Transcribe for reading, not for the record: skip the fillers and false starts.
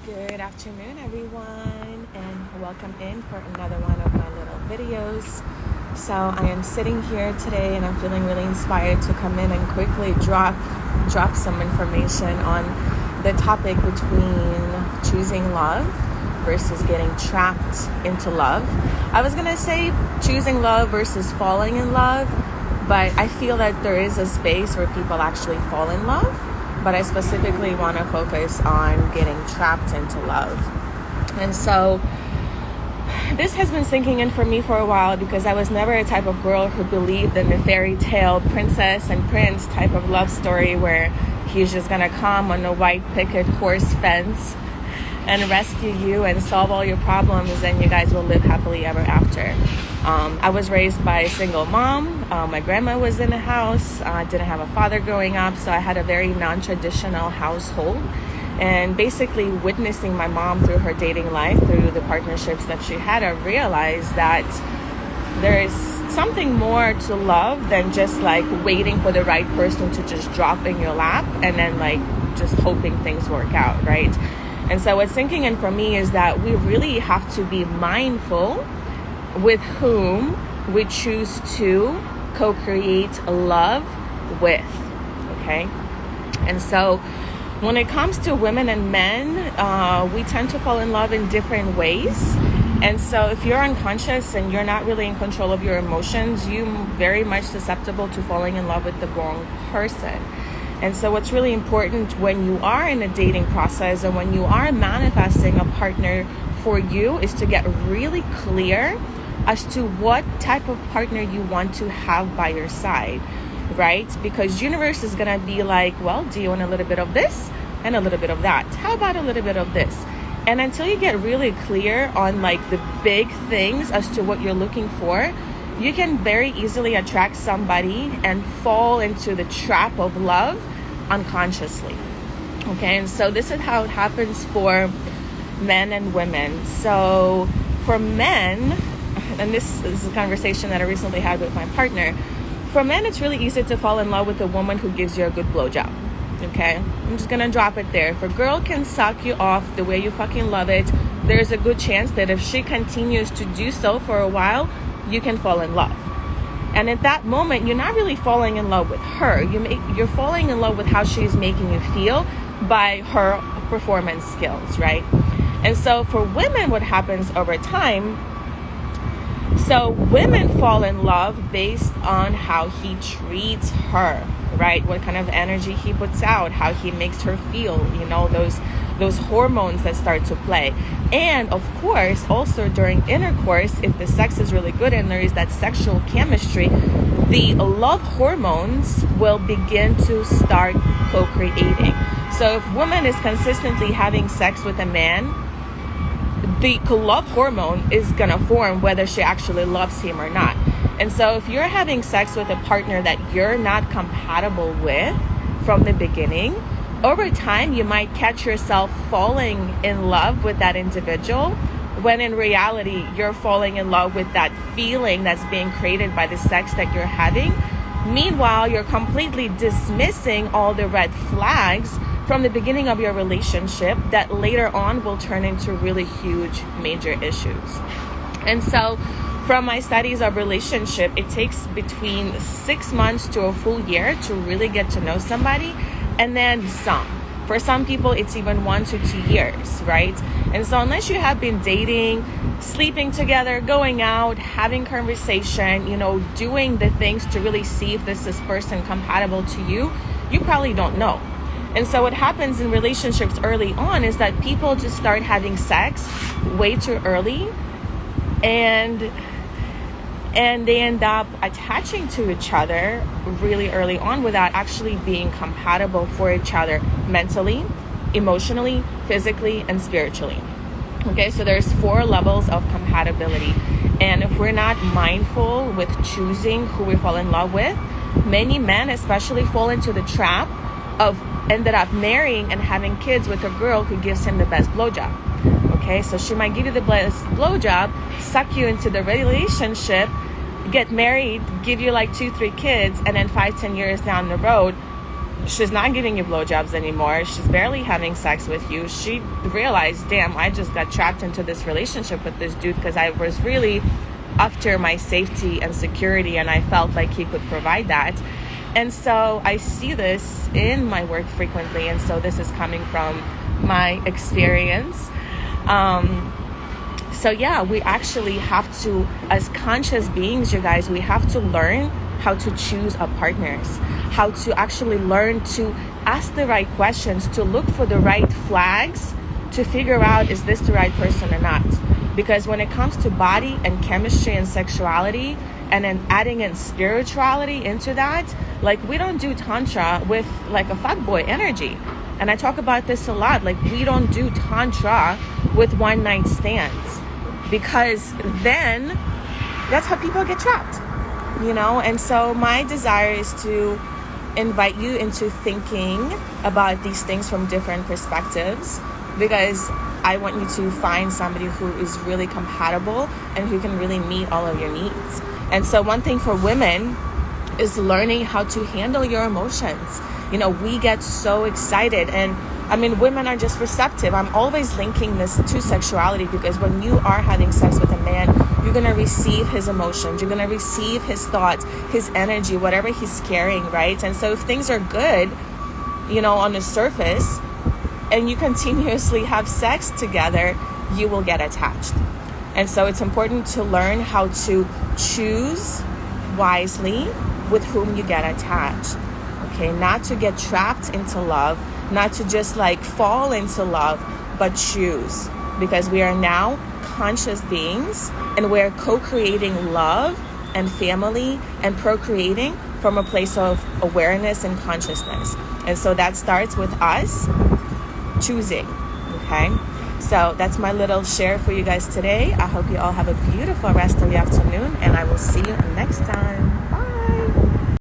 Good afternoon, everyone, and welcome in for another one of my little videos. So I am sitting here today and I'm feeling really inspired to come in and quickly drop some information on the topic between choosing love versus getting trapped into love. I was gonna say choosing love versus falling in love, but I feel that there is a space where people actually fall in love. But I specifically want to focus on getting trapped into love. And so this has been sinking in for me for a while because I was never a type of girl who believed in the fairy tale princess and prince type of love story where he's just going to come on a white picket horse fence and rescue you and solve all your problems and you guys will live happily ever after. I was raised by a single mom. My grandma was in the house. I didn't have a father growing up, so I had a very non-traditional household. And basically witnessing my mom through her dating life, through the partnerships that she had, I realized that there is something more to love than just like waiting for the right person to just drop in your lap and then like just hoping things work out, right? And so what's sinking in for me is that we really have to be mindful with whom we choose to co-create love with, okay? And so when it comes to women and men, we tend to fall in love in different ways. And so if you're unconscious and you're not really in control of your emotions, you're very much susceptible to falling in love with the wrong person. And so what's really important when you are in a dating process and when you are manifesting a partner for you is to get really clear as to what type of partner you want to have by your side, right? Because universe is gonna be like, well, do you want a little bit of this and a little bit of that? How about a little bit of this? And until you get really clear on like the big things as to what you're looking for, you can very easily attract somebody and fall into the trap of love unconsciously, okay? And so this is how it happens for men and women. So for men, and this is a conversation that I recently had with my partner. For men, it's really easy to fall in love with a woman who gives you a good blowjob. Okay? I'm just gonna drop it there. If a girl can suck you off the way you fucking love it, there's a good chance that if she continues to do so for a while, you can fall in love. And at that moment, you're not really falling in love with her. You're falling in love with how she's making you feel by her performance skills, right? And so for women, what happens over time, so women fall in love based on how he treats her, right? What kind of energy he puts out, how he makes her feel, you know, those hormones that start to play. And of course, also during intercourse, if the sex is really good and there is that sexual chemistry, the love hormones will begin to start co-creating. So if woman is consistently having sex with a man, the love hormone is gonna form whether she actually loves him or not. And so if you're having sex with a partner that you're not compatible with from the beginning, over time you might catch yourself falling in love with that individual when in reality you're falling in love with that feeling that's being created by the sex that you're having. Meanwhile, you're completely dismissing all the red flags from the beginning of your relationship that later on will turn into really huge major issues. And so from my studies of relationship, it takes between 6 months to a full year to really get to know somebody, and then for some people it's even 1 to 2 years, right? And so unless you have been dating, sleeping together, going out, having conversation, you know, doing the things to really see if this person compatible to you, you probably don't know. And so what happens in relationships early on is that people just start having sex way too early and they end up attaching to each other really early on without actually being compatible for each other mentally, emotionally, physically, and spiritually. Okay, so there's 4 levels of compatibility. And if we're not mindful with choosing who we fall in love with, many men especially fall into the trap of ended up marrying and having kids with a girl who gives him the best blowjob. Okay, so she might give you the best blowjob, suck you into the relationship, get married, give you like 2-3 kids, and then 5-10 years down the road, she's not giving you blowjobs anymore. She's barely having sex with you. She realized, damn, I just got trapped into this relationship with this dude because I was really after my safety and security, and I felt like he could provide that. And so I see this in my work frequently, and so this is coming from my experience. So yeah, we actually have to, as conscious beings, you guys, we have to learn how to choose our partners, how to actually learn to ask the right questions, to look for the right flags, to figure out, is this the right person or not? Because when it comes to body and chemistry and sexuality, and then adding in spirituality into that, like, we don't do tantra with like a fuckboy energy. And I talk about this a lot. Like, we don't do tantra with one night stands, because then that's how people get trapped, you know? And so my desire is to invite you into thinking about these things from different perspectives, because I want you to find somebody who is really compatible and who can really meet all of your needs. And so one thing for women is learning how to handle your emotions. You know, we get so excited, and I mean, women are just receptive. I'm always linking this to sexuality, because when you are having sex with a man, you're going to receive his emotions, you're going to receive his thoughts, his energy, whatever he's carrying, right? And so if things are good, you know, on the surface, and you continuously have sex together, you will get attached. And so it's important to learn how to choose wisely with whom you get attached. Okay, not to get trapped into love, not to just like fall into love, but choose. Because we are now conscious beings, and we're co-creating love and family and procreating from a place of awareness and consciousness. And so that starts with us choosing, okay? So that's my little share for you guys today. I hope you all have a beautiful rest of the afternoon, and I will